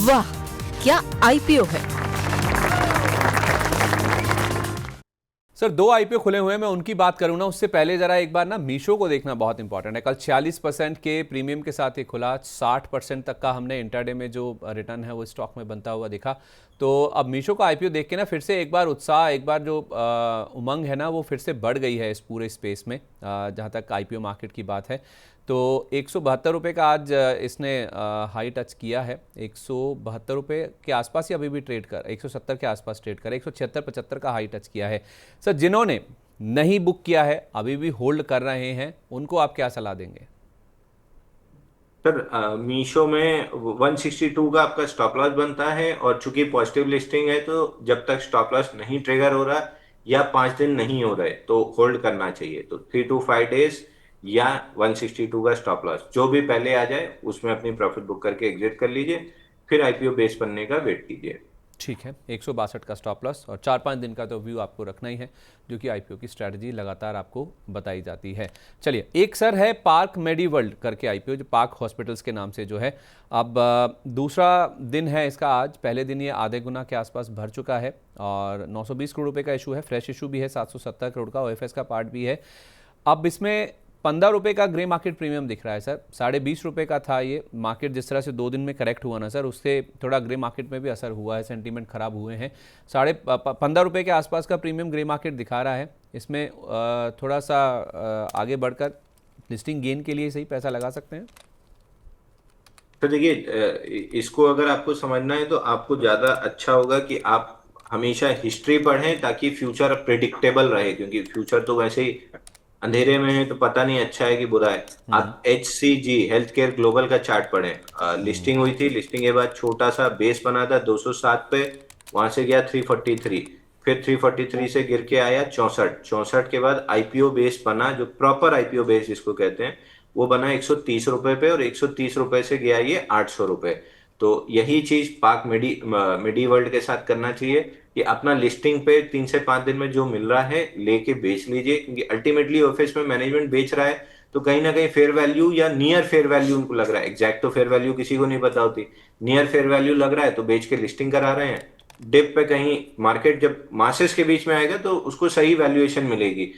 वाह, क्या आईपीओ है। सर 2 आईपीओ खुले हुए हैं, मैं उनकी बात करूं ना उससे पहले जरा एक बार ना मीशो को देखना बहुत इंपॉर्टेंट है। कल 46% के प्रीमियम के साथ ये खुला, 60% तक का हमने इंटरडे में जो रिटर्न है वो स्टॉक में बनता हुआ दिखा। तो अब मीशो का आईपीओ देख के ना फिर से एक बार उत्साह, एक बार जो उमंग है ना वो फिर से बढ़ गई है इस पूरे स्पेस में, जहाँ तक आईपीओ मार्केट की बात है। तो 172 रुपये का आज इसने हाई टच किया है। 172 रुपये के आसपास ही अभी भी ट्रेड कर, 170 के आसपास ट्रेड कर, 176-75 का हाई टच किया है। सर जिन्होंने नहीं बुक किया है, अभी भी होल्ड कर रहे हैं, उनको आप क्या सलाह देंगे? सर मीशो में 162 का आपका स्टॉप लॉस बनता है, और चूंकि पॉजिटिव लिस्टिंग है तो जब तक स्टॉप लॉस नहीं ट्रिगर हो रहा या 5 दिन नहीं हो रहे तो होल्ड करना चाहिए। तो 3 to 5 days या 162 का स्टॉप लॉस जो भी पहले आ जाए उसमें अपनी प्रॉफिट बुक करके एग्जिट कर लीजिए, फिर आईपीओ बेस बनने का वेट कीजिए। ठीक है, 162 का स्टॉप लॉस और 4-5 दिन का तो व्यू आपको रखना ही है, जो कि आईपीओ की स्ट्रैटेजी लगातार आपको बताई जाती है। चलिए, एक सर है पार्क मेडीवर्ल्ड करके आईपीओ, जो पार्क हॉस्पिटल्स के नाम से जो है। अब दूसरा दिन है इसका आज। पहले दिन ये आधे गुना के आसपास भर चुका है और 920 करोड़ रुपये का इशू है, फ्रेश इशू भी है 770 करोड़ का, ओएफएस का पार्ट भी है। अब इसमें 15 रुपये का ग्रे मार्केट प्रीमियम दिख रहा है सर। 20.5 रुपये का था ये मार्केट, जिस तरह से 2 दिन में करेक्ट हुआ ना सर, उससे थोड़ा ग्रे मार्केट में भी असर हुआ है, सेंटीमेंट खराब हुए हैं। 15.5 रुपये के आसपास का प्रीमियम ग्रे मार्केट दिखा रहा है। इसमें थोड़ा सा आगे बढ़कर लिस्टिंग गेन के लिए सही पैसा लगा सकते हैं। तो देखिए, इसको अगर आपको समझना है तो आपको ज्यादा अच्छा होगा कि आप हमेशा हिस्ट्री पढ़ें ताकि फ्यूचर प्रिडिक्टेबल रहे, क्योंकि फ्यूचर तो वैसे ही अंधेरे में है तो पता नहीं अच्छा है कि बुरा है। आप HCG हेल्थ केयर ग्लोबल का चार्ट पढ़ें। लिस्टिंग हुई थी, लिस्टिंग के बाद छोटा सा बेस बना था 207 पे, वहां से गया 343, फिर 343 से गिर के आया 64 के बाद आईपीओ बेस बना, जो प्रॉपर आईपीओ बेस जिसको कहते हैं वो बना 130 रुपए पे, और 130 रुपए से गया ये 800 रुपए। तो यही चीज पार्क मेडी वर्ल्ड के साथ करना चाहिए कि अपना लिस्टिंग पे 3 से 5 दिन में जो मिल रहा है लेके बेच लीजिए, क्योंकि अल्टीमेटली ऑफिस में मैनेजमेंट बेच रहा है तो कहीं ना कहीं फेयर वैल्यू या नियर फेयर वैल्यू उनको लग रहा है। एग्जैक्ट तो फेयर वैल्यू किसी को नहीं पता होती, नियर फेयर वैल्यू लग रहा है तो बेच के लिस्टिंग करा रहे हैं। डिप पे कहीं मार्केट जब मासेस के बीच में आएगा तो उसको सही वैल्यूएशन मिलेगी।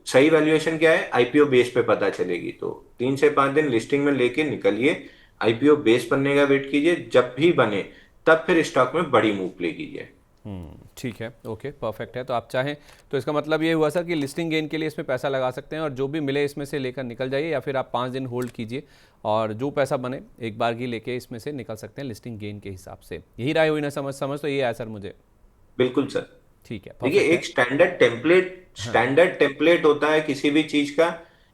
सही वैल्यूएशन क्या है, आईपीओ बेस पे पता चलेगी। तो 3 से 5 दिन लिस्टिंग में लेके निकलिए, आईपीओ बेस बनने का वेट कीजिए, जब भी बने तब फिर स्टॉक में बड़ी मूव प्ले कीजिए। ठीक है, ओके, परफेक्ट है। तो आप चाहें तो इसका मतलब ये हुआ सर कि लिस्टिंग गेन के लिए इसमें पैसा लगा सकते हैं और जो भी मिले इसमें से लेकर निकल जाइए, या फिर आप 5 दिन होल्ड कीजिए और जो पैसा बने एक बार की लेके इसमें से निकल सकते हैं लिस्टिंग गेन के हिसाब से। यही राय हुई ना? समझ तो ये आया सर मुझे। बिल्कुल सर। ठीक है, देखिए, परफेक्ट है। एक स्टैंडर्ड टेम्पलेट होता है किसी भी चीज का,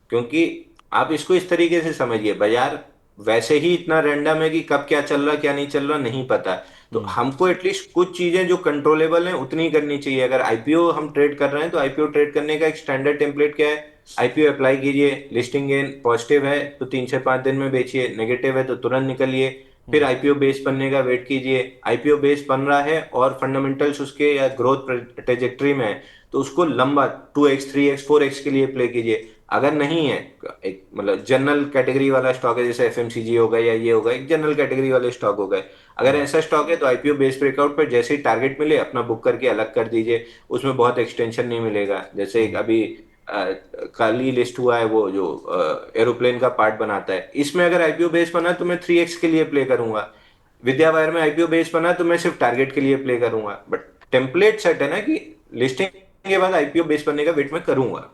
क्योंकि आप इसको इस तरीके से समझिए, बाजार वैसे ही इतना रैंडम है कि कब क्या चल रहा क्या नहीं चल रहा नहीं पता। तो हमको एटलीस्ट कुछ चीजें जो कंट्रोलेबल हैं उतनी करनी चाहिए। अगर आईपीओ हम ट्रेड कर रहे हैं तो आईपीओ ट्रेड करने का एक स्टैंडर्ड टेम्पलेट क्या है, आईपीओ अप्लाई कीजिए, लिस्टिंग गेन पॉजिटिव है तो 3 से 5 दिन में बेचिए, नेगेटिव है तो तुरंत निकलिए, फिर आईपीओ बेस बनने का वेट कीजिए। आईपीओ बेस बन रहा है और फंडामेंटल्स उसके या ग्रोथ ट्रेजेक्टरी में है तो उसको लंबा 2x 3x 4x के लिए प्ले कीजिए। अगर नहीं है, एक मतलब जनरल कैटेगरी वाला स्टॉक है जैसे एफएमसीजी हो गया या ये होगा, एक जनरल कैटेगरी वाले स्टॉक हो गए, अगर ऐसा स्टॉक है तो आईपीओ बेस ब्रेकआउट पर जैसे ही टारगेट मिले अपना बुक करके अलग कर दीजिए। उसमें बहुत एक्सटेंशन नहीं मिलेगा। जैसे एक अभी कल ही लिस्ट हुआ है वो जो एरोप्लेन का पार्ट बनाता है, इसमें अगर आईपीओ बेस बना तो मैं 3x के लिए प्ले करूंगा। विद्यावायर में आईपीओ बेस बना तो मैं सिर्फ टारगेट के लिए प्ले करूंगा। बट टेम्पलेट सेट है ना कि लिस्टिंग के बाद आईपीओ बेस बनने का वेट मैं करूंगा।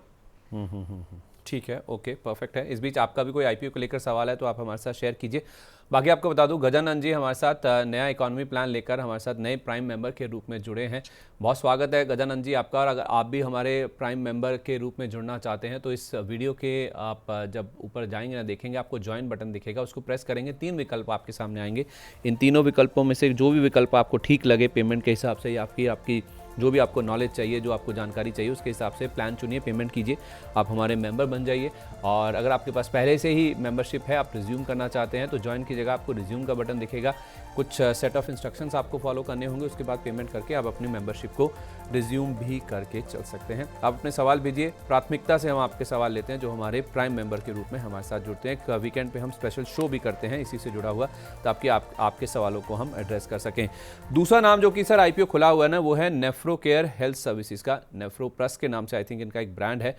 ठीक है, ओके, परफेक्ट है। इस बीच आपका भी कोई आईपीओ को लेकर सवाल है तो आप हमारे साथ शेयर कीजिए। बाकी आपको बता दूं, गजानंद जी हमारे साथ नया इकोनॉमी प्लान लेकर हमारे साथ नए प्राइम मेंबर के रूप में जुड़े हैं। बहुत स्वागत है गजानंद जी आपका। और अगर आप भी हमारे प्राइम मेंबर के रूप में जुड़ना चाहते हैं तो इस वीडियो के आप जब ऊपर जाएंगे ना, देखेंगे आपको ज्वाइन बटन दिखेगा, उसको प्रेस करेंगे, 3 विकल्प आपके सामने आएंगे। इन तीनों विकल्पों में से जो भी विकल्प आपको ठीक लगे पेमेंट के हिसाब से या आपकी जो भी आपको नॉलेज चाहिए, जो आपको जानकारी चाहिए, उसके हिसाब से प्लान चुनिए, पेमेंट कीजिए, आप हमारे मेंबर बन जाइए। और अगर आपके पास पहले से ही मेंबरशिप है, आप रिज्यूम करना चाहते हैं तो ज्वाइन की जगह आपको रिज्यूम का बटन दिखेगा, कुछ सेट ऑफ इंस्ट्रक्शंस आपको फॉलो करने होंगे, उसके बाद पेमेंट करके आप अपनी मेंबरशिप को रिज्यूम भी करके चल सकते हैं। आप अपने सवाल भेजिए, प्राथमिकता से हम आपके सवाल लेते हैं जो हमारे प्राइम मेंबर के रूप में हमारे साथ जुड़ते हैं। एक वीकेंड पे हम स्पेशल शो भी करते हैं इसी से जुड़ा हुआ, ताकि आपके सवालों को हम एड्रेस कर सकें। दूसरा नाम जो कि सर आईपीओ खुला हुआ है ना, वो है नेफ्रो केयर हेल्थ सर्विसेज का, नेफ्रो प्लस के नाम से आई थिंक इनका एक ब्रांड है।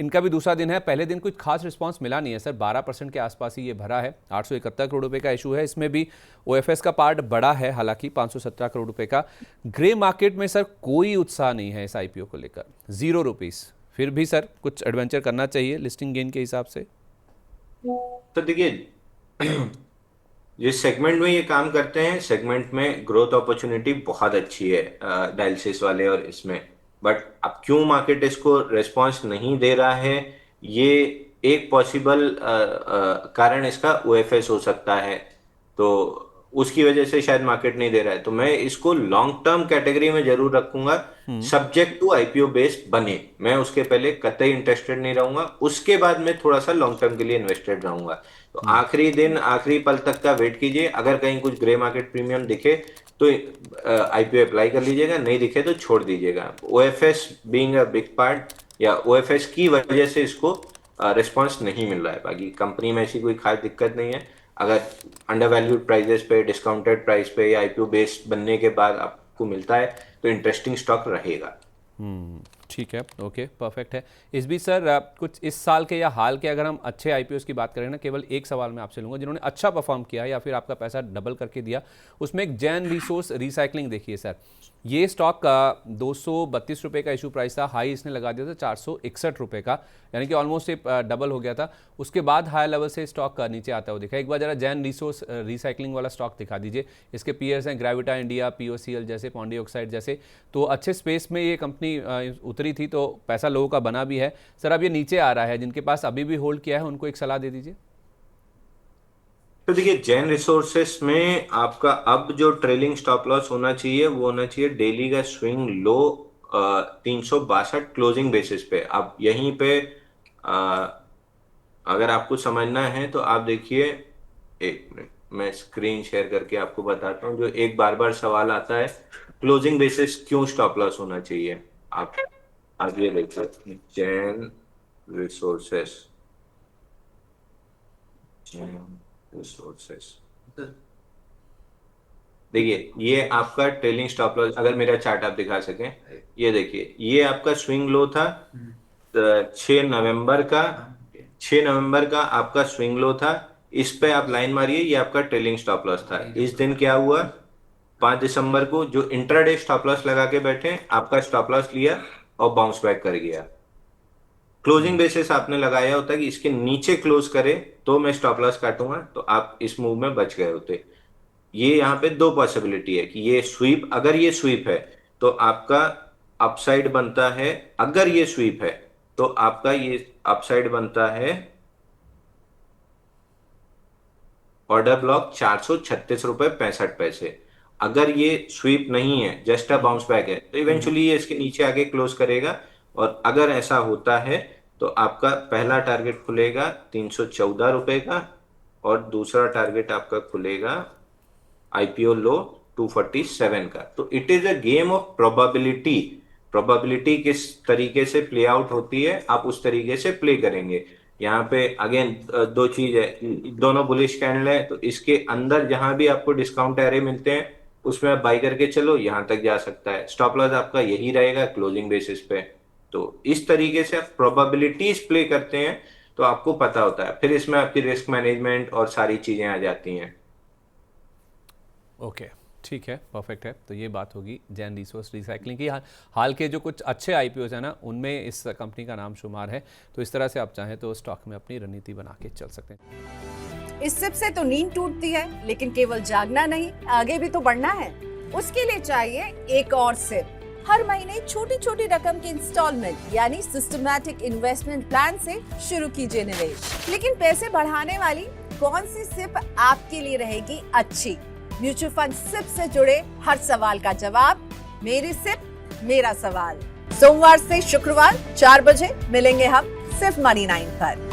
इनका भी दूसरा दिन है। पहले दिन कुछ खास रिस्पॉन्स मिला नहीं है सर, 12% के आसपास ही ये भरा है। 871 करोड़ रुपए का इशू है, इसमें भी ओएफएस का पार्ट बड़ा है, हालांकि 517 करोड़ रुपए का। ग्रे मार्केट में सर कोई उत्साह नहीं है इस आईपीओ को लेकर, 0 रुपीस। फिर भी सर कुछ एडवेंचर करना चाहिए लिस्टिंग गेन के हिसाब से। तो देखिए जिस सेगमेंट में ये काम करते हैं, सेगमेंट में ग्रोथ अपॉर्चुनिटी बहुत अच्छी है डायलिसिस वाले और इसमें, बट अब क्यों मार्केट इसको रेस्पॉन्स नहीं दे रहा है, ये एक पॉसिबल कारण इसका ओएफएस हो सकता है, तो उसकी वजह से शायद मार्केट नहीं दे रहा है। तो मैं इसको लॉन्ग टर्म कैटेगरी में जरूर रखूंगा, सब्जेक्ट टू आईपीओ बेस्ड बने, मैं उसके पहले कतई इंटरेस्टेड नहीं रहूंगा, उसके बाद मैं थोड़ा सा लॉन्ग टर्म के लिए इन्वेस्टेड रहूंगा। तो आखिरी दिन आखिरी पल तक का वेट कीजिए, अगर कहीं कुछ ग्रे मार्केट प्रीमियम दिखे तो आईपीओ अप्लाई कर लीजिएगा, नहीं दिखे तो छोड़ दीजिएगा। OFS being a big part या ओएफएस की वजह से इसको रिस्पॉन्स नहीं मिल रहा है, बाकी कंपनी में ऐसी कोई खास दिक्कत नहीं है। अगर अंडर वैल्यूड प्राइजेस पे, डिस्काउंटेड प्राइस पे या आईपीओ बेस्ड बनने के बाद आपको मिलता है तो इंटरेस्टिंग स्टॉक रहेगा। ठीक है, ओके, परफेक्ट है। इस बीच सर कुछ इस साल के या हाल के अगर हम अच्छे आईपीओस की बात करें ना, केवल एक सवाल मैं आपसे लूँगा, जिन्होंने अच्छा परफॉर्म किया या फिर आपका पैसा डबल करके दिया, उसमें एक जैन रिसोर्स रिसाइकलिंग देखिए सर। ये स्टॉक का 232 रुपये का इशू प्राइस था, हाई इसने लगा दिया था 461 रुपये का, यानी कि ऑलमोस्ट डबल हो गया था। उसके बाद हाई लेवल से स्टॉक नीचे आता हुआ दिखा। एक बार जरा जैन रिसोर्स रिसाइकलिंग वाला स्टॉक दिखा दीजिए। इसके पीयर्स हैं ग्रेविटा इंडिया, पीओसीएल जैसे, पॉन्डी ऑक्साइड जैसे, तो अच्छे स्पेस में ये कंपनी उतरी थी, तो पैसा लोगों का बना भी है। सर अब ये नीचे आ रहा है, जिनके पास अभी भी होल्ड किया है उनको एक सलाह दे दीजिए। तो देखिए जैन रिसोर्सेस में आपका अब जो ट्रेलिंग स्टॉप लॉस होना चाहिए वो होना चाहिए डेली का स्विंग लो 362 क्लोजिंग बेसिस पे। अब यहीं पे अगर आपको समझना है तो आप देखिए, एक मिनट मैं स्क्रीन शेयर करके आपको बताता हूँ। जो एक बार बार सवाल आता है, क्लोजिंग बेसिस क्यों स्टॉप लॉस होना चाहिए, आप ये देखिए जैन रिसोर्सेस, देखिए ये आपका ट्रेलिंग स्टॉप लॉस, अगर मेरा चार्ट आप दिखा सकें, ये देखिए ये आपका स्विंग लो था 6 नवंबर का, 6 नवंबर का आपका स्विंग लो था। इस पे आप लाइन मारिए, ये आपका ट्रेलिंग स्टॉप लॉस था। इस दिन क्या हुआ, 5 दिसंबर को जो इंट्राडे स्टॉप लॉस लगा के बैठे, आपका स्टॉप लॉस लिया और बाउंस बैक कर गया। क्लोजिंग बेसिस आपने लगाया होता कि इसके नीचे क्लोज करे तो मैं स्टॉप लॉस काटूंगा, तो आप इस मूव में बच गए होते। ये यहाँ पे दो पॉसिबिलिटी है कि ये स्वीप, अगर ये स्वीप है तो आपका अपसाइड बनता है, अगर ये स्वीप है तो आपका ये अपसाइड बनता है ऑर्डर ब्लॉक 436 रुपए 65 पैसे। अगर ये स्वीप नहीं है, जस्ट अ बाउंस बैक है, तो इवेंचुअली ये इसके नीचे आके क्लोज करेगा। और अगर ऐसा होता है तो आपका पहला टारगेट खुलेगा 314 रुपए का और दूसरा टारगेट आपका खुलेगा आईपीओ लो 247 का। तो it is a game of probability. Probability किस तरीके से प्ले आउट होती है, आप उस तरीके से प्ले करेंगे। यहाँ पे अगेन दो चीज है, दोनों बुलिश कैंडल है, तो इसके अंदर जहां भी आपको डिस्काउंट एरे मिलते हैं उसमें आप बाई करके चलो, यहां तक जा सकता है। स्टॉप लॉस आपका यही रहेगा क्लोजिंग बेसिस पे। तो इस तरीके से आप प्रोबेबिलिटीज प्ले करते हैं तो आपको पता होता है, फिर इसमें आपकी रिस्क मैनेजमेंट और सारी चीजें आ जाती हैं। ओके, ठीक है, परफेक्ट है। तो ये बात होगी जैन रिसोर्स रिसाइकलिंग की। हाल के जो कुछ अच्छे आईपीओज हैं ना, उनमें इस कंपनी का नाम शुमार है। तो इस तरह से आप चाहें तो स्टॉक में अपनी रणनीति बना के चल सकते हैं। इस सिप से तो नींद टूटती है, लेकिन केवल जागना नहीं, आगे भी तो बढ़ना है। उसके लिए चाहिए एक और सिप। हर महीने छोटी छोटी रकम की इंस्टॉलमेंट यानी सिस्टमैटिक इन्वेस्टमेंट प्लान से शुरू कीजिए निवेश। लेकिन पैसे बढ़ाने वाली कौन सी सिप आपके लिए रहेगी अच्छी? म्यूचुअल फंड सिप से जुड़े हर सवाल का जवाब मेरी सिप मेरा सवाल। सोमवार से शुक्रवार 4 बजे मिलेंगे हम सिर्फ मनी 9 पर।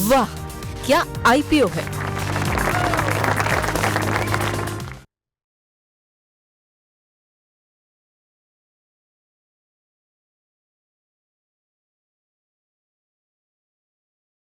वाह, क्या आईपीओ है।